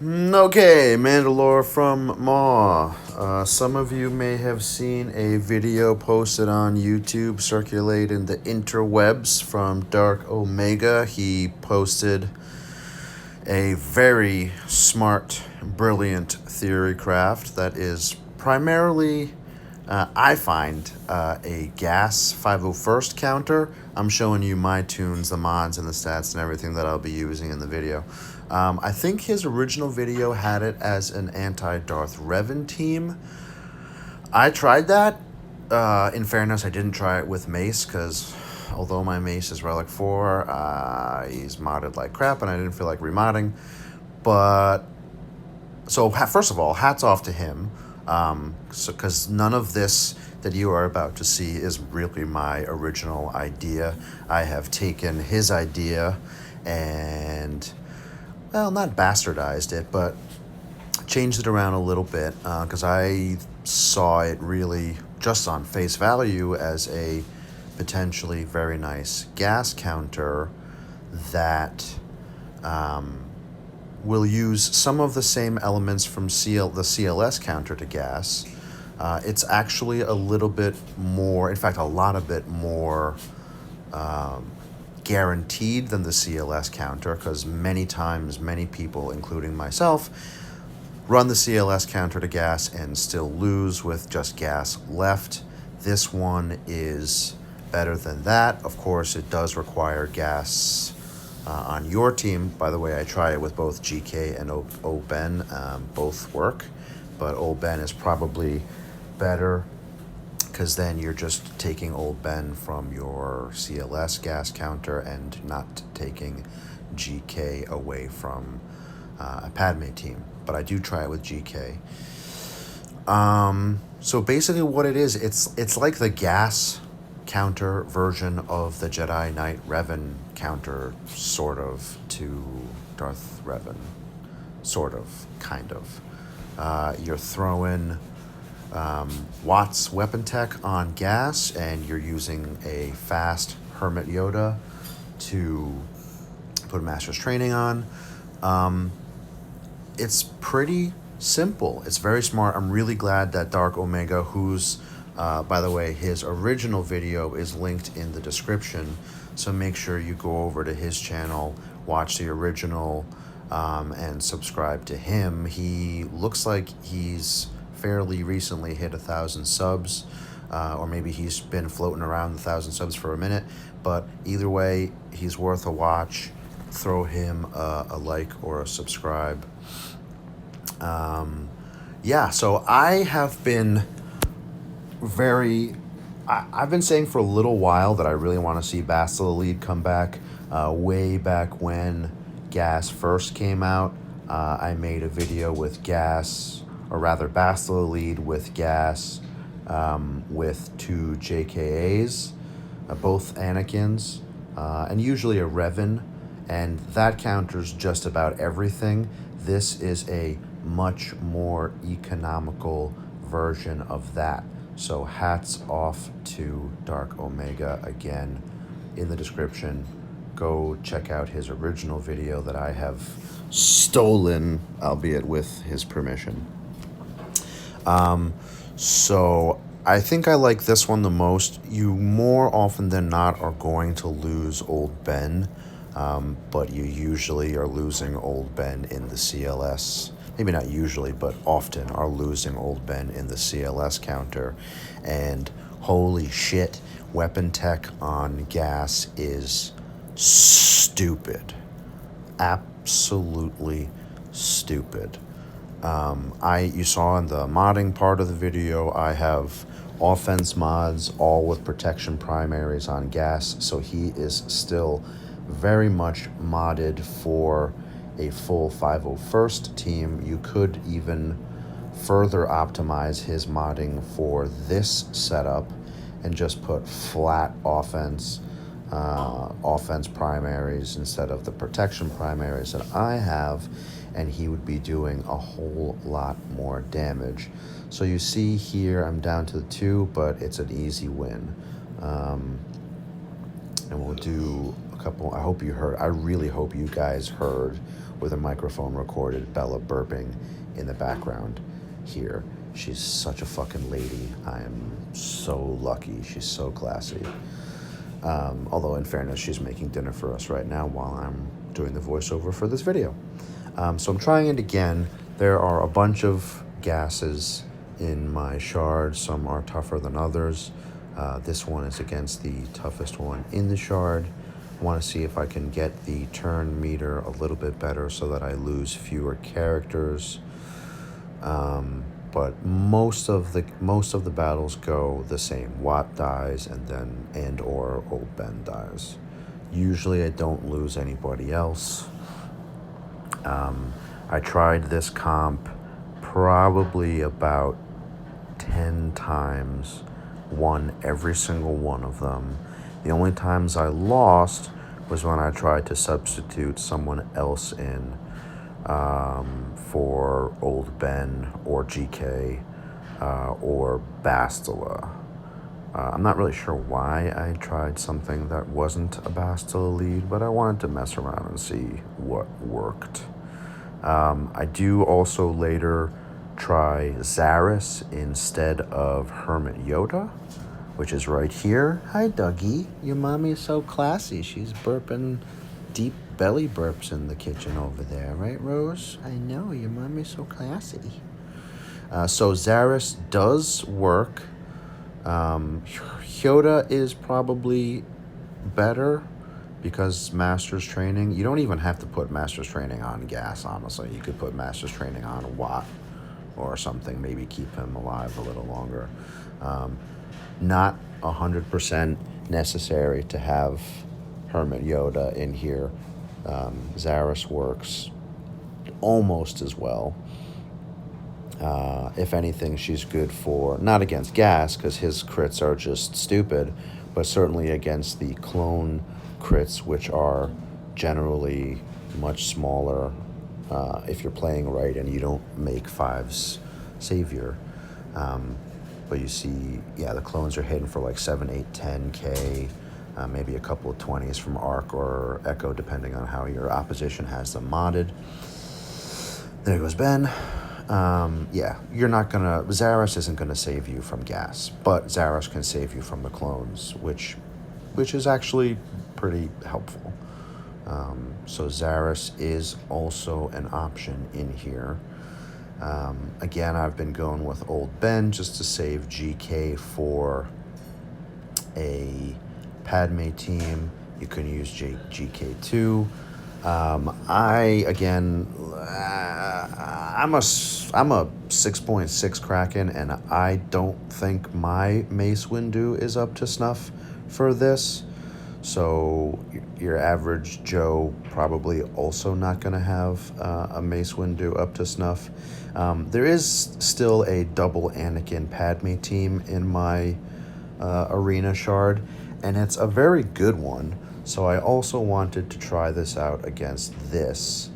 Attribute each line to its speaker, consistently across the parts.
Speaker 1: Okay, Mandalore from Maw. Some of you may have seen a video posted on YouTube circulate in the interwebs from Dark Omega. He posted a very smart, brilliant theory craft that is primarily, I find, a gas 501st counter. I'm showing you my tunes, the mods, and the stats and everything that I'll be using in the video. I think his original video had it as an anti-Darth Revan team. I tried that. In fairness, I didn't try it with Mace because although my Mace is Relic 4, he's modded like crap and I didn't feel like remodding. But, so first of all, hats off to him. Because none of this that you are about to see is really my original idea. I have taken his idea and, well, not bastardized it, but changed it around a little bit because I saw it really just on face value as a potentially very nice gas counter that will use some of the same elements from the CLS counter to gas. It's actually a little bit more, in fact, a lot of bit more guaranteed than the CLS counter because many times, many people, including myself, run the CLS counter to gas and still lose with just gas left. This one is better than that. Of course, it does require gas on your team. By the way, I try it with both GK and O-Ben. Both work, but O-Ben is probably better because then you're just taking Old Ben from your CLS gas counter and not taking GK away from a Padme team. But I do try it with GK. So basically what it is, it's like the gas counter version of the Jedi Knight Revan counter, sort of, to Darth Revan. Sort of, kind of. You're throwing Watts weapon tech on gas, and you're using a fast Hermit Yoda to put Master's Training on. It's pretty simple. It's very smart. I'm really glad that Dark Omega, who's, by the way, his original video is linked in the description, so make sure you go over to his channel, watch the original, and subscribe to him. He looks like he's fairly recently hit 1,000 subs, or maybe he's been floating around the 1,000 subs for a minute, but either way, he's worth a watch. Throw him a like or a subscribe. Yeah, so I have been I've been saying for a little while that I really want to see Bastila lead come back. Way back when Gas first came out, I made a video with Gas, or rather Bastila lead with Gas, with two JKAs, both Anakins, and usually a Revan, and that counters just about everything. This is a much more economical version of that. So hats off to Dark Omega again. In the description, go check out his original video that I have stolen, albeit with his permission. So I think I like this one the most. You more often than not are going to lose Old Ben, but you usually are losing Old Ben in the CLS. Maybe not usually, but often are losing Old Ben in the CLS counter. And holy shit, weapon tech on gas is stupid. Absolutely stupid. You saw in the modding part of the video, I have offense mods, all with protection primaries on gas, so he is still very much modded for a full 501st team. You could even further optimize his modding for this setup and just put flat offense primaries instead of the protection primaries that I have, and he would be doing a whole lot more damage. So you see here I'm down to 2, but it's an easy win. and we'll do a couple. I hope you heard. I really hope you guys heard with a microphone recorded Bella burping in the background here. She's such a fucking lady. I am so lucky. She's so classy. Although, in fairness, she's making dinner for us right now while I'm doing the voiceover for this video. So I'm trying it again. There are a bunch of gases in my shard. Some are tougher than others. This one is against the toughest one in the shard. I want to see if I can get the turn meter a little bit better so that I lose fewer characters. But most of the battles go the same. Watt dies and or Old Ben dies. Usually I don't lose anybody else. I tried this comp probably about 10 times, won every single one of them. The only times I lost was when I tried to substitute someone else in for Old Ben or GK or Bastila. I'm not really sure why I tried something that wasn't a Bastila lead, but I wanted to mess around and see what worked. I do also later try Zaris instead of Hermit Yoda, which is right here. Hi, Dougie. Your mommy is so classy. She's burping deep belly burps in the kitchen over there, right, Rose? I know, your mommy's so classy. So Zaris does work. Yoda is probably better because Master's Training, you don't even have to put Master's Training on gas, honestly. You could put Master's Training on Watt or something, maybe keep him alive a little longer. Not 100% necessary to have Hermit Yoda in here. Zaris works almost as well. If anything, she's good for, not against gas, because his crits are just stupid, but certainly against the clone crits, which are generally much smaller if you're playing right and you don't make 5's savior. But you see, yeah, the clones are hitting for like 7, 8, 10K, maybe a couple of 20s from Arc or Echo, depending on how your opposition has them modded. There goes Ben. Yeah, you're not gonna, Zaris isn't gonna save you from gas, but Zaris can save you from the clones, which is actually pretty helpful. So Zaris is also an option in here. Again, I've been going with Old Ben just to save GK for a Padme team. You can use GK2. I'm a 6.6 Kraken, and I don't think my Mace Windu is up to snuff for this. So your average Joe probably also not going to have a Mace Windu up to snuff. There is still a double Anakin Padme team in my arena shard, and it's a very good one. So I also wanted to try this out against this.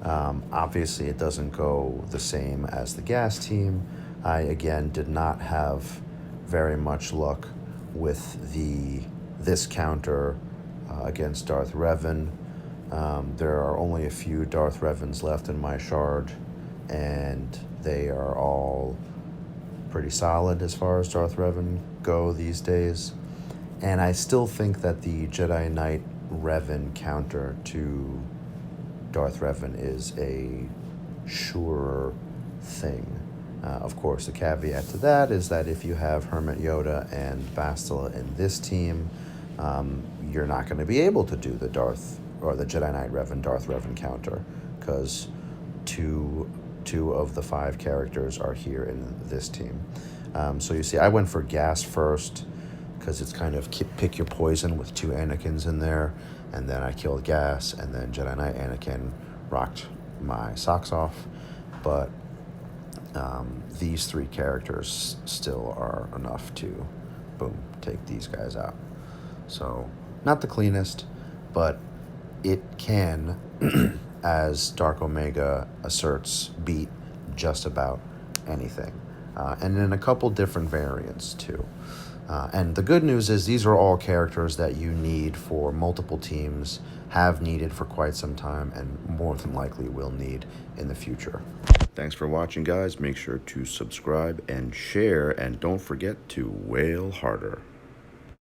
Speaker 1: Obviously, it doesn't go the same as the gas team. I, again, did not have very much luck with this counter against Darth Revan. There are only a few Darth Revans left in my shard, and they are all pretty solid as far as Darth Revan go these days. And I still think that the Jedi Knight Revan counter to Darth Revan is a surer thing. Of course, the caveat to that is that if you have Hermit Yoda and Bastila in this team, you're not going to be able to do the Jedi Knight Revan Darth Revan counter, because two of the 5 characters are here in this team. So you see, I went for gas first, because it's kind of pick your poison with 2 Anakins in there, and then I killed gas, and then Jedi Knight Anakin rocked my socks off. But these 3 characters still are enough to, boom, take these guys out. So, not the cleanest, but it can, as Dark Omega asserts, beat just about anything. And in a couple different variants, too. And the good news is these are all characters that you need for multiple teams, have needed for quite some time, and more than likely will need in the future. Thanks for watching, guys. Make sure to subscribe and share, and don't forget to whale harder.